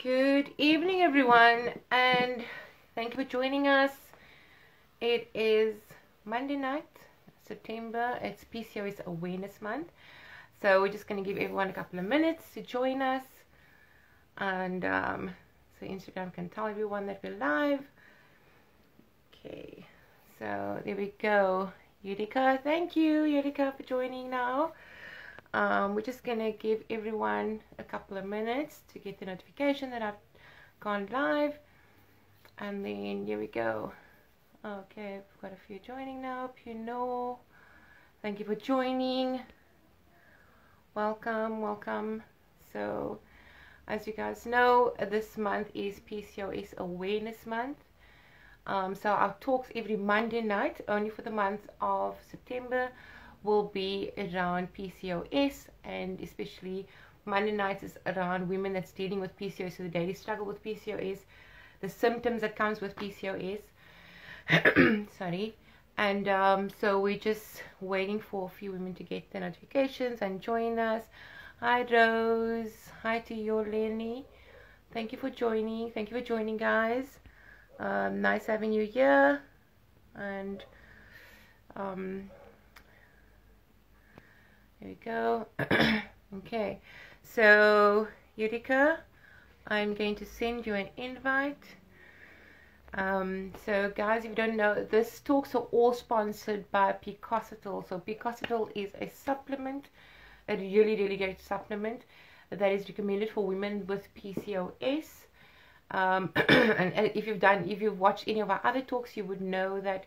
Good evening, everyone, and thank you for joining us. It is Monday night, September. It's PCOS Awareness Month. So we're just going to give everyone a couple of minutes to join us. And so Instagram can tell everyone that we're live. Okay, so there we go. Yudikha, thank you, Yudikha, for joining now. We're just going to give everyone a couple of minutes to get the notification that I've gone live. And then here we go. Okay, we've got a few joining now. Puno, thank you for joining. Welcome, welcome. So, as you guys know, this month is PCOS Awareness Month. So our talks every Monday night, only for the month of September, will be around PCOS, and especially Monday nights is around women that's dealing with PCOS, so the daily struggle with PCOS, the symptoms that comes with PCOS. Sorry. And so we're just waiting for a few women to get the notifications and join us. Hi Rose, hi to you, Lenny. Thank you for joining. Thank you for joining, guys. Nice having you here. And there we go. Okay, so Yudikha, I'm going to send you an invite. So guys, if you don't know, this talks are all sponsored by PCOSITOL. So PCOSITOL is a supplement, a really great supplement that is recommended for women with PCOS. And if you've watched any of our other talks, you would know that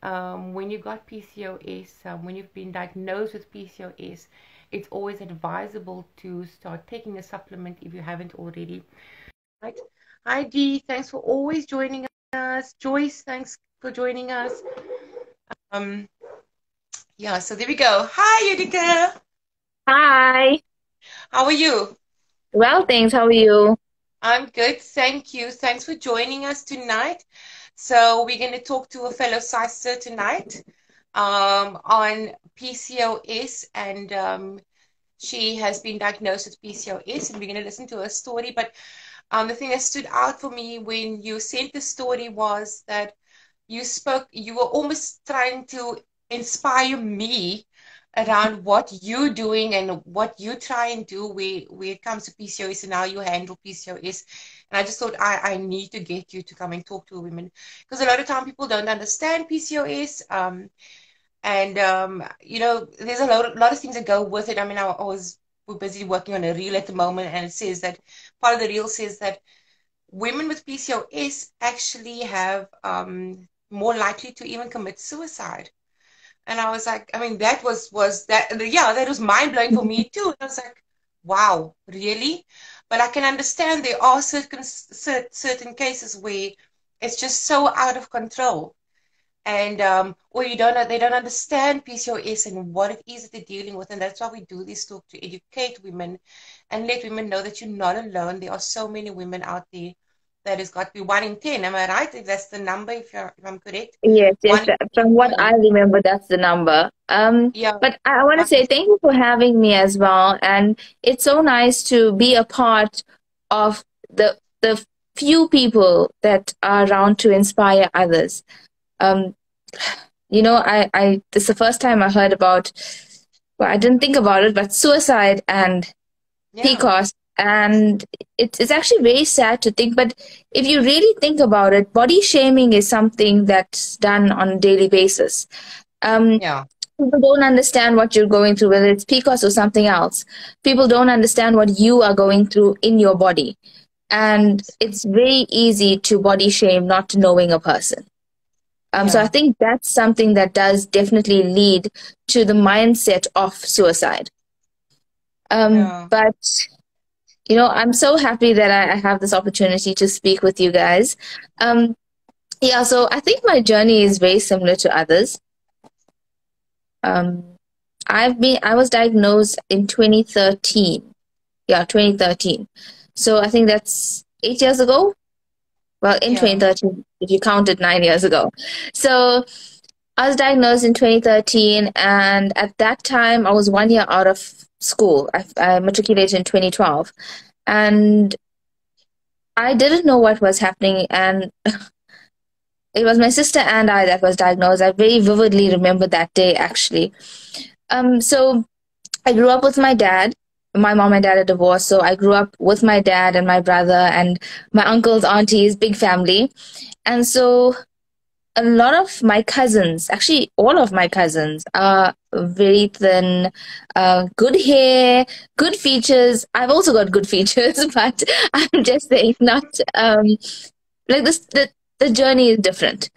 when you've got PCOS, when you've been diagnosed with PCOS, it's always advisable to start taking a supplement if you haven't already. Right. Hi Dee, thanks for always joining us. Joyce, thanks for joining us. Yeah, so there we go. Hi Yudikha. Hi. How are you? Well, thanks. How are you? I'm good, thank you. Thanks for joining us tonight. So we're going to talk to a fellow sister tonight on PCOS, and she has been diagnosed with PCOS, and we're going to listen to her story. But the thing that stood out for me when you sent the story was that you were almost trying to inspire me around what you're doing and what you try and do where it comes to PCOS and how you handle PCOS. And I just thought I need to get you to come and talk to women, because a lot of time people don't understand PCOS. You know, there's a lot of things that go with it. I mean, we're busy working on a reel at the moment, and it says that part of the reel says that women with PCOS actually have more likely to even commit suicide. And I was like, I mean, that was mind blowing for me too. I was like, wow, really? But I can understand there are certain cases where it's just so out of control, and or they don't understand PCOS and what it is that they're dealing with, and that's why we do this talk, to educate women and let women know that you're not alone. There are so many women out there. That has got to be 1 in 10. Am I right? If that's the number, if I'm correct, Yes, yes. 1 in 10 From what I women. remember, that's the number. Yeah, But I want to say thank you for having me as well. And it's so nice to be a part of the few people that are around to inspire others. You know, this is the first time I heard about, well, I didn't think about it, but suicide and PCOS. And it's actually very sad to think, but if you really think about it, body shaming is something that's done on a daily basis. People don't understand what you're going through, whether it's PCOS or something else. People don't understand what you are going through in your body. And it's very easy to body shame not knowing a person. So I think that's something that does definitely lead to the mindset of suicide. But you know, I'm so happy that I have this opportunity to speak with you guys. Yeah, so I think my journey is very similar to others. I was diagnosed in 2013. Yeah, 2013. So I think that's 8 years ago. Well, in 2013, if you counted 9 years ago. So I was diagnosed in 2013, and at that time, I was 1 year out of school. I matriculated in 2012. And I didn't know what was happening, and it was my sister and I that was diagnosed. I very vividly remember that day, actually. So I grew up with my dad. My mom and dad are divorced, so I grew up with my dad and my brother and my uncles, aunties, big family. And so a lot of my cousins, actually all of my cousins, are very thin, good hair, good features. I've also got good features, but I'm just saying, not like this. The journey is different.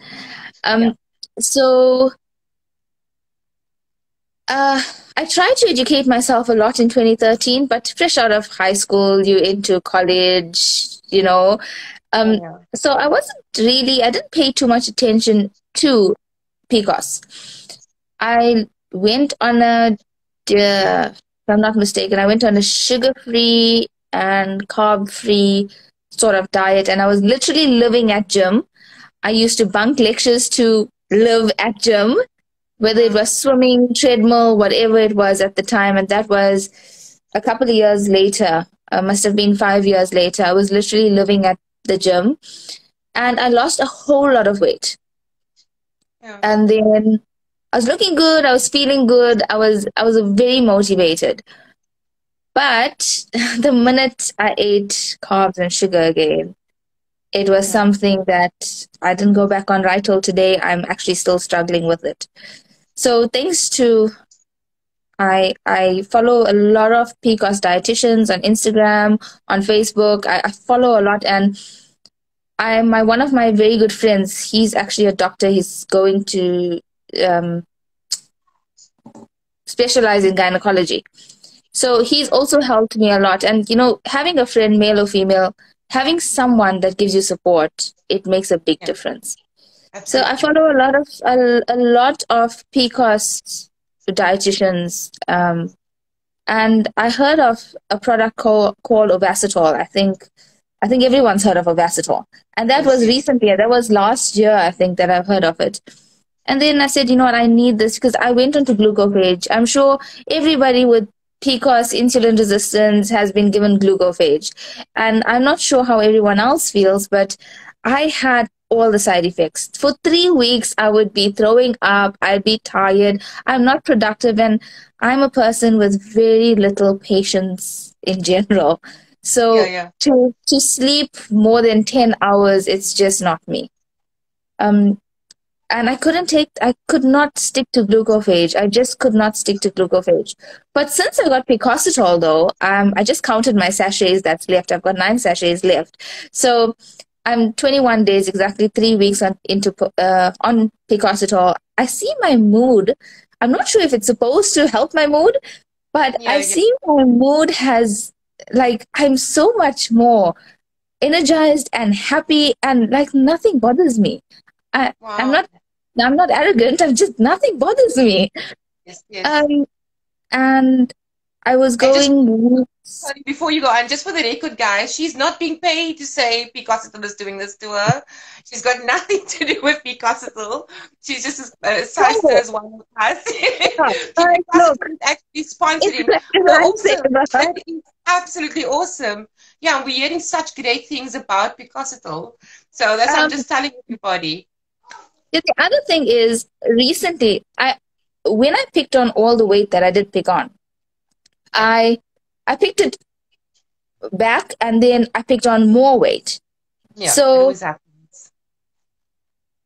Yeah. Um, so uh, I tried to educate myself a lot in 2013, but fresh out of high school, you into college, you know. Yeah. Um, Yeah. so I didn't pay too much attention to PCOS. I went on if I'm not mistaken, I went on a sugar-free and carb-free sort of diet, and I was literally living at gym. I used to bunk lectures to live at gym, whether it Mm. was swimming, treadmill, whatever it was at the time. And that was a couple of years later, must have been 5 years later. I was literally living at the gym, and I lost a whole lot of weight. Yeah. And then I was looking good, I was feeling good, I was very motivated. But the minute I ate carbs and sugar again, it was Yeah. something that I didn't go back on right till today. I'm actually still struggling with it. So thanks to I follow a lot of PCOS dietitians on Instagram, on Facebook. I follow a lot, and my one of my very good friends. He's actually a doctor. He's going to um, specialize in gynecology. So he's also helped me a lot. And having a friend, male or female, having someone that gives you support, it makes a big Yeah. difference. So I Absolutely. follow a lot of PCOS dietitians. And I heard of a product called Ovacitol. I think everyone's heard of Ovacitol. And that Yes. was Yes. recently, that was last year, I think, that I've heard of it. And then I said, you know what, I need this because I went onto glucophage. I'm sure everybody with PCOS, insulin resistance, has been given glucophage. And I'm not sure how everyone else feels, but I had all the side effects. For 3 weeks, I would be throwing up, I'd be tired, I'm not productive, and I'm a person with very little patience in general. Yeah. So Yeah. to sleep more than 10 hours, it's just not me. Um, and I could not stick to glucophage. I just could not stick to glucophage. But since I got picositol though, I just counted my sachets that's left. I've got 9 sachets left. So I'm 21 days, exactly 3 weeks on picositol. I see my mood. I'm not sure if it's supposed to help my mood, but Yeah. I Yeah. see my mood has, like, I'm so much more energized and happy, and like nothing bothers me. I, I'm Wow. not I'm not arrogant. I'm just, nothing bothers me. Yes. Yes. Um, and I was And just going. sorry, before you go, and just for the record, guys, she's not being paid to say Picasitol is doing this to her. She's got nothing to do with Picasitol. She's just a sister No, as one of us. So like, look, Picasitol is actually it's sponsoring. exactly So what I'm saying awesome. about That her. is absolutely awesome. Yeah, we're hearing such great things about Picasitol. So that's I'm Um, just telling everybody. the other thing is, recently, when I picked on all the weight that I did pick on, Yeah. I picked it back, and then I picked on more weight. Yeah. It So always happens.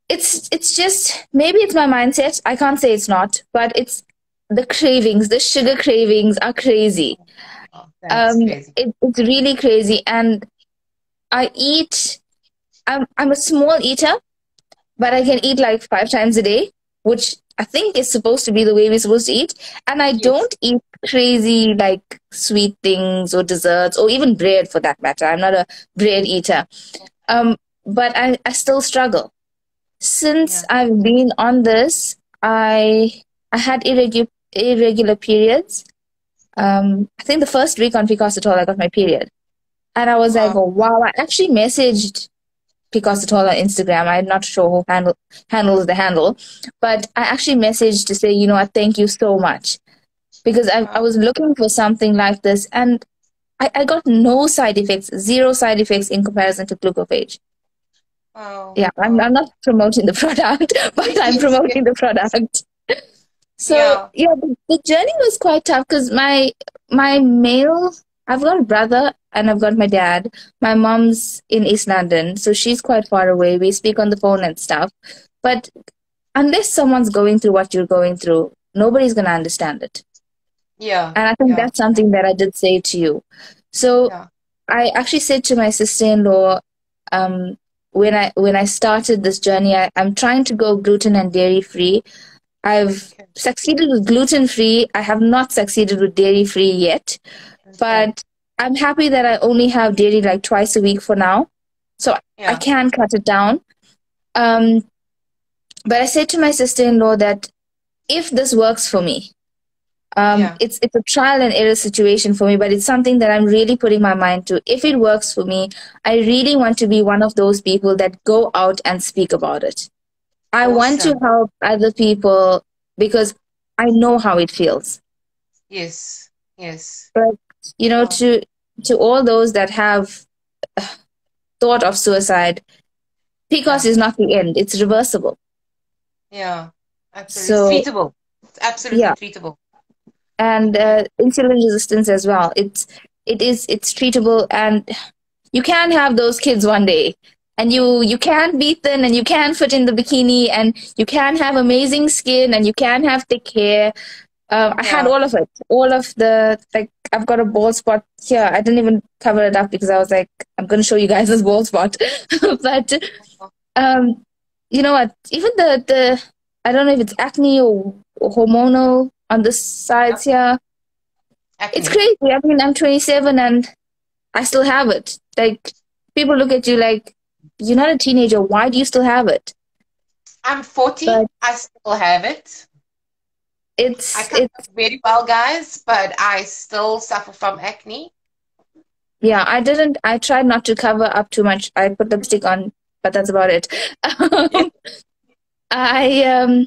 it's just, maybe it's my mindset. I can't say it's not, but it's the cravings. The sugar cravings are crazy. Oh, that's crazy. It's really crazy. And I eat. I'm a small eater, but I can Mm. eat like 5 times a day, which I think is supposed to be the way we're supposed to eat. And I Yes. don't eat crazy like sweet things or desserts or even bread for that matter. I'm not a bread eater. Um, but I still struggle. Since Yeah. I've been on this, I had irregular periods. I think the first week on Picositol, I got my period. And I was like, Wow. oh, wow. I actually messaged Picositol on Instagram. I'm not sure who handles the handle, but I actually messaged to say, you know what, thank you so much. Because I Wow. was looking for something like this. And I got no side effects, zero side effects in comparison to glucophage. Oh, Yeah, I'm oh. not promoting the product, but I'm Yes, yes. promoting the product. So Yeah. yeah, the journey was quite tough because my male, I've got a brother and I've got my dad. My mom's in East London, so she's quite far away. We speak on the phone and stuff. But unless someone's going through what you're going through, nobody's gonna understand it. Yeah. And I think Yeah. that's something that I did say to you. So Yeah. I actually said to my sister-in-law, um, when I started this journey, I'm trying to go gluten and dairy free. I've Okay. succeeded with gluten free. I have not succeeded with dairy free yet, Okay. but I'm happy that I only have dairy like twice a week for now, so I Yeah. can cut it down. Um, but I said to my sister-in-law that if this works for me, Yeah. it's a trial and error situation for me, but it's something that I'm really putting my mind to. If it works for me, I really want to be one of those people that go out and speak about it. I want to Awesome. help other people because I know how it feels. Yes. Yes. But Yeah. to all those that have thought of suicide, PCOS Yeah. is not the end; it's reversible. Yeah. Absolutely. It's So treatable. It's absolutely yeah, treatable. and Yeah. insulin resistance as well. It's treatable, and you can have those kids one day, and you can be thin, and you can fit in the bikini, and you can have amazing skin, and you can have thick hair. I had Yeah. all of it, all of the, like, I've got a bald spot here. I didn't even cover it up because I was like, I'm going to show you guys this bald spot. But um, you know what? Even the I don't know if it's acne or hormonal on the Yeah. sides here. It's Acne. crazy. I mean, I'm 27 and I still have it. Like, people look at you like, you're not a teenager. Why do you still have it? I'm 40. But I still have it. I it's cover up it's very well, guys, but I still suffer from acne. yeah. I tried not to cover up too much. I put lipstick on, but that's about it. Yeah. I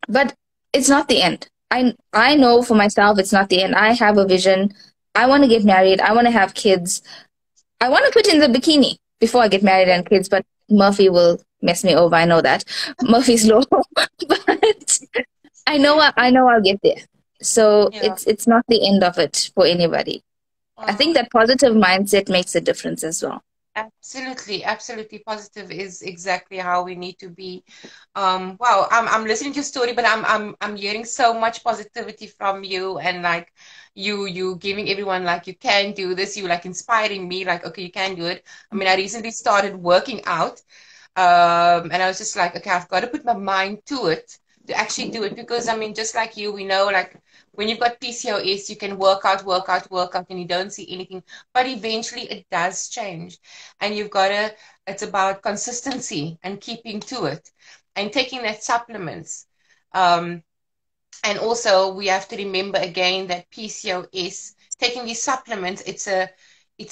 But it's not the end. I know for myself it's not the end. I have a vision. I want to get married. I want to have kids. I want to put in the bikini before I get married and kids, but Murphy will mess me over. I know that. Murphy's law. But I know I'll get there. So Yeah. it's not the end of it for anybody. I think Oh, that positive mindset makes a difference as well. absolutely, absolutely. Positive is exactly how we need to be. Wow, I'm listening to your story, but I'm hearing so much positivity from you, and like you giving everyone like you can do this, you like inspiring me, like okay, you can do it. I mean, I recently started working out, and I was just like, okay, I've got to put my mind to it to actually do it because I mean, just like you, we know like when you've got PCOS, you can work out, work out, work out, and you don't see anything, but eventually it does change, and you've got to. It's about consistency and keeping to it, and taking that supplements. Um, and also, we have to remember again that PCOS, taking these supplements, it's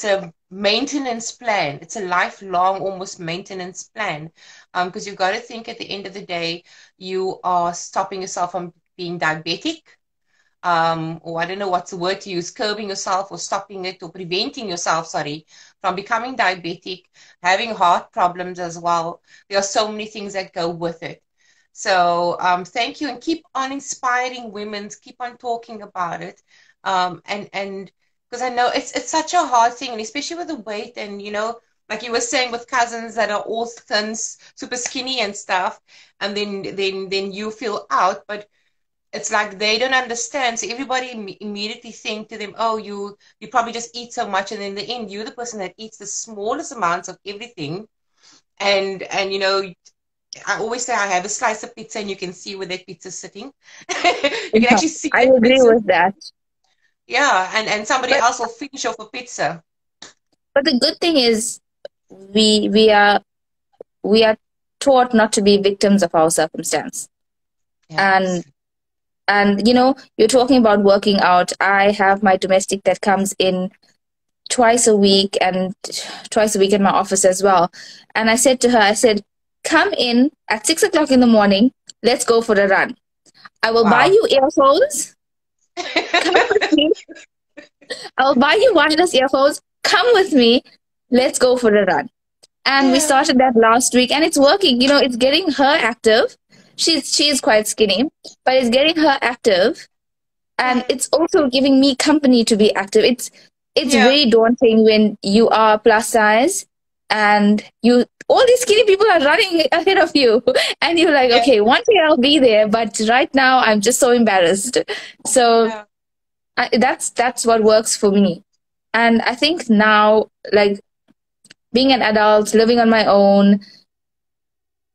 a maintenance plan. It's a lifelong, almost maintenance plan. Because you've got to think at the end of the day, you are stopping yourself from being diabetic. Or I don't know what's the word to use, curbing yourself or stopping it or preventing yourself, sorry, from becoming diabetic, having heart problems as well. There are so many things that go with it. So thank you and keep on inspiring women, keep on talking about it. And because I know it's such a hard thing, and especially with the weight and like you were saying with cousins that are all thin, super skinny and stuff, and then you feel out, but it's like they don't understand. So everybody immediately think to them, oh, you probably just eat so much, and in the end, you're the person that eats the smallest amounts of everything. And I always say I have a slice of pizza, and you can see where that pizza's sitting. You can Yeah, actually see I that agree pizza. with that. Yeah, and somebody But else will finish off a pizza. the good thing is we we are we are taught not to be victims of our circumstance. Yeah, And you're talking about working out. I have my domestic that comes in twice a week and twice a week in my office as well. And I said to her, I said, come in at 6 o'clock in the morning. Let's go for a run. I will buy wow. you earphones. Come with me. I'll buy you wireless earphones. Come with me. Let's go for a run. And we Yeah. started that last week, and it's working. You know, it's getting her active. She's quite skinny, but it's getting her active, and Mm. it's also giving me company to be active. It's Yeah. very daunting when you are plus size and you all these skinny people are running ahead of you, and you're like, Yeah. okay, one day I'll be there, but right now I'm just so embarrassed. So Yeah. that's what works for me. And I think now, like being an adult, living on my own,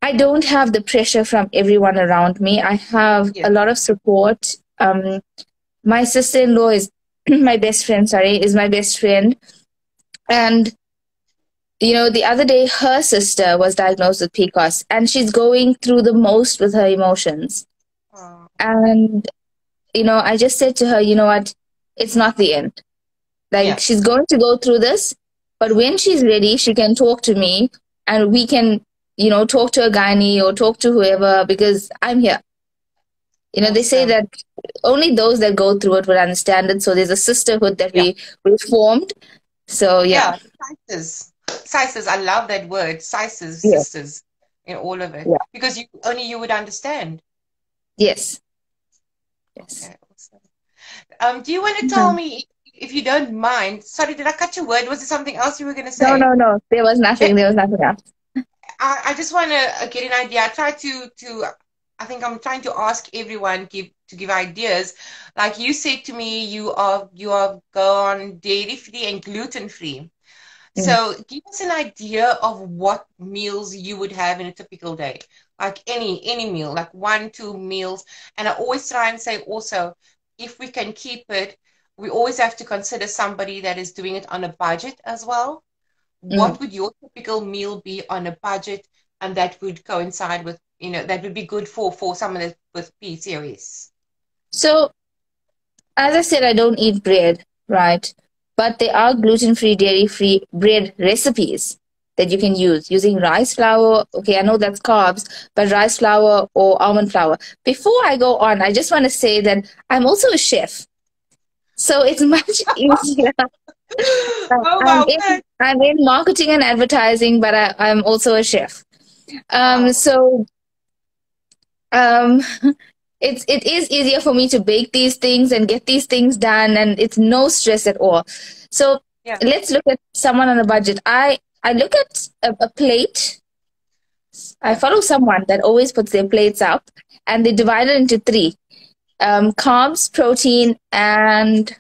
I don't have the pressure from everyone around me. I have Yeah. a lot of support. My sister-in-law is my best friend, sorry, is my best friend. And, you know, the other day, her sister was diagnosed with PCOS, and she's going through the most with her emotions. Oh, And, you know, I just said to her, you know what? It's not the end. Like, yeah. she's going to go through this, but when she's ready, she can talk to me and we can, you know, talk to a gynae or talk to whoever because I'm here. You know, they say Awesome. that only those that go through it will understand it. So there's a sisterhood that Yeah. we formed. So yeah, Yeah. Sisters. Sisters. I love that word. Sisters, yeah, sisters in all of it. yeah, Because only you would understand. yes, yes. Okay, awesome. Do you want to tell Mhm. me, if you don't mind? Sorry, did I cut your word? Was there something else you were going to No, say? no, no. There was nothing. There was nothing else. I just want to get an idea. I try to I think I'm trying to ask everyone give ideas. Like you said to me, you are gone dairy free and gluten free. Mm, So give us an idea of what meals you would have in a typical day. Like any meal, like 1, 2 meals. And I always try and say also, if we can keep it, we always have to consider somebody that is doing it on a budget as well. mm. What would your typical meal be on a budget, and that would coincide with, that would be good for someone with PCOS? So as I said, I don't eat bread, right? But there are gluten-free, dairy-free bread recipes that you can use using rice flour. Okay, I know that's carbs, but rice flour or almond flour. Before I go on, I just want to say that I'm also a chef. So it's much easier. Oh wow, good. I'm in marketing and advertising, but I'm also a chef. Wow. So um, it is easier for me to bake these things and get these things done, and it's no stress at all. So Yeah, let's look at someone on a budget. I look at a plate. I yeah, follow someone that always puts their plates up, and they divide it into three: carbs, protein, and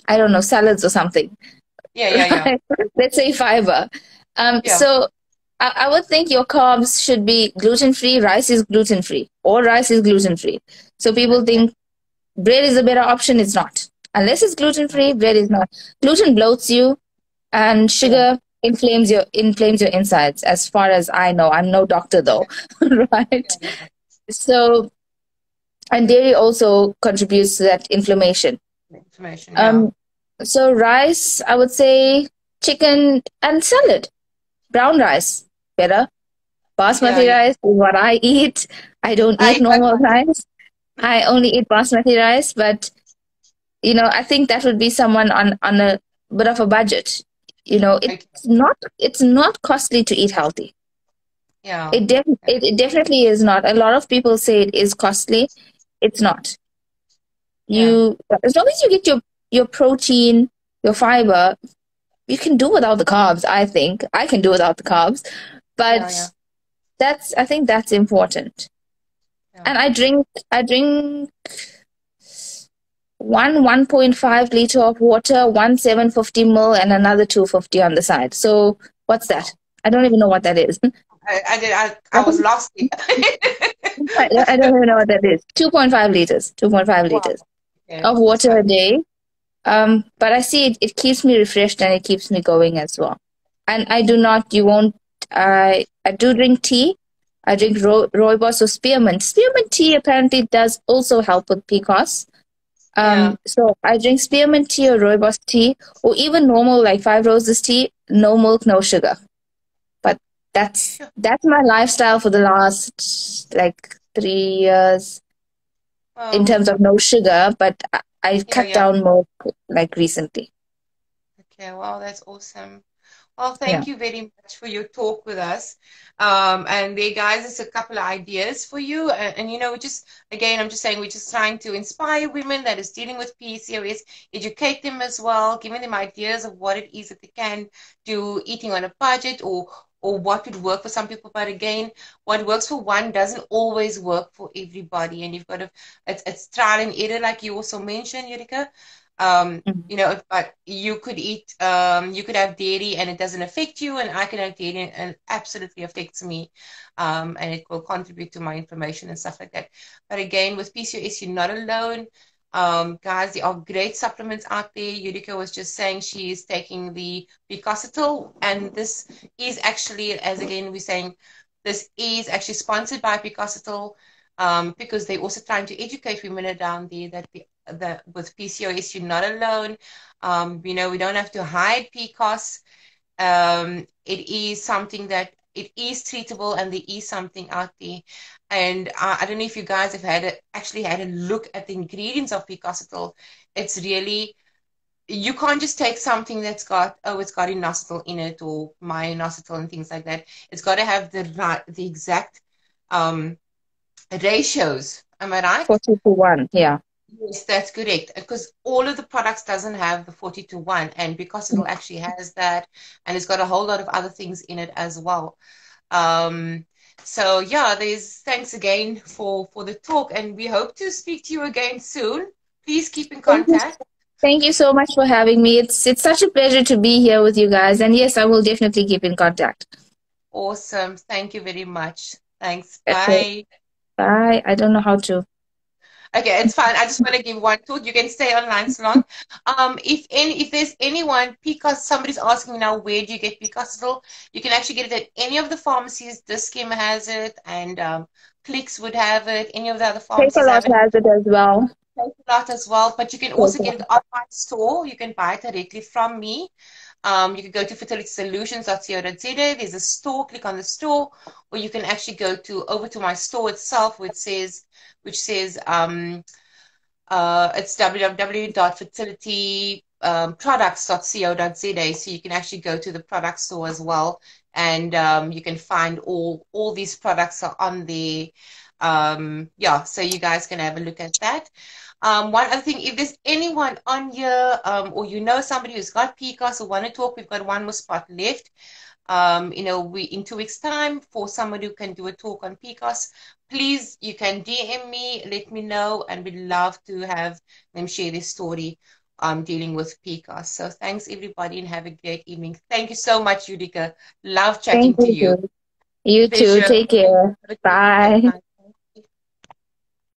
I don't know, salads or something. yeah, yeah, yeah, Right? Let's say fiber. yeah. So I would think your carbs should be gluten free. Rice is gluten free, or rice is gluten free. So people Okay. think bread is a better option. It's not. Unless it's gluten Yeah, free, bread is not. Gluten bloats you, and yeah, sugar inflames your insides. As far as I know, I'm no doctor though, right? yeah, yeah. So and dairy also contributes to that inflammation. Information. Yeah, Um, so rice, I would say chicken and salad. Brown rice, better. yeah, Basmati yeah. rice is what I eat. I don't eat I normal rice. I only eat basmati rice, but you know, I think that would be someone on a bit of a budget. You know, okay. it's not costly to eat healthy. Yeah, It definitely is not. A lot of people say it is costly. It's not. yeah, You as long as you get your protein, your fiber, you can do without the carbs. I think I can do without the carbs, yeah, yeah, but I think that's important. yeah. And I drink 1.5 liter of water, 750 ml, and another 250 on the side. So what's that? Wow. I don't even know what that is. I was lost here. I don't even know what that is. 2.5 liters. 2.5 Wow. liters Okay, of water a awesome. day. But I see it keeps me refreshed and it keeps me going as well. And I do not, you won't, I do drink tea. I drink rooibos or spearmint. Spearmint tea apparently does also help with PCOS. Yeah. So I drink spearmint tea or rooibos tea or even normal like Five Roses tea, no milk, no sugar. But that's Sure. that's my lifestyle for the last like 3 years in Wow. terms of no sugar. But I Yeah, cut yeah. down more like recently. Okay, wow, that's awesome. Well, Yeah. thank you very much for your talk with us. And there, guys, is a couple of ideas for you. And, just again, I'm just saying we're just trying to inspire women that is dealing with PCOS, educate them as well, giving them ideas of what it is that they can do, eating on a budget, or what would work for some people. But again, what works for one doesn't always work for everybody. And you've got to, it's trial and error, like you also mentioned, Yudika. Mhm. But you could eat, you could have dairy and it doesn't affect you, and I can have dairy and it absolutely affects me, and it will contribute to my inflammation and stuff like that. But again, with PCOS, you're not alone. Guys, there are great supplements out there. Yudika was just saying she is taking the PCOSITOL, and this is actually, as again, we're saying, this is actually sponsored by PCOSITOL, because they're also trying to educate women around there that with PCOS, you're not alone. We don't have to hide PCOS. It is something that it is treatable, and there is something out there. And I don't know if you guys have actually had a look at the ingredients of PCOSITOL. It's really, you can't just take something that's got, oh, it's got inositol in it or myoinositol and things like that. It's got to have the exact um, ratios. Am I right? 40 to 1. Yeah. Yes, that's correct. Because all of the products doesn't have the 40 to 1, and because Mm. it'll actually has that, and it's got a whole lot of other things in it as well. Um, so yeah, there's thanks again for the talk, and we hope to speak to you again soon. Please keep in Thank you. contact. Thank you so much for having me. It's such a pleasure to be here with you guys. And yes, I will definitely keep in contact. Awesome. Thank you very much. Thanks. Okay. Bye. Bye. I don't know how to. Okay, it's fine. I just want to give one thought. You can stay online so long. If there's anyone, because somebody's asking now, where do you get Picasso? You can actually get it at any of the pharmacies. Dischem has it, and Clicks would have it. Any of the other Take a pharmacies lot have it. has it as well. Take a lot as well, but you can Take also a get it lot. on my store. You can buy it directly from me. You can go to fertilitysolutions.co.za. There's a store. Click on the store, or you can actually go to over to my store itself, which says it's www.fertilityproducts.co.za. So you can actually go to the product store as well, and you can find all these products are on there. Yeah, so you guys can have a look at that. One other thing, if there's anyone on here, or somebody who's got PCOS or want to talk, we've got one more spot left. We in 2 weeks' time for somebody who can do a talk on PCOS. Please, you can DM me, let me know, and we'd love to have them share their story dealing with PCOS. So thanks everybody and have a great evening. Thank you so much, Yudika. Love Thank chatting to you you. too. You too. Pleasure. Take care. Have a great weekend. Bye. Bye.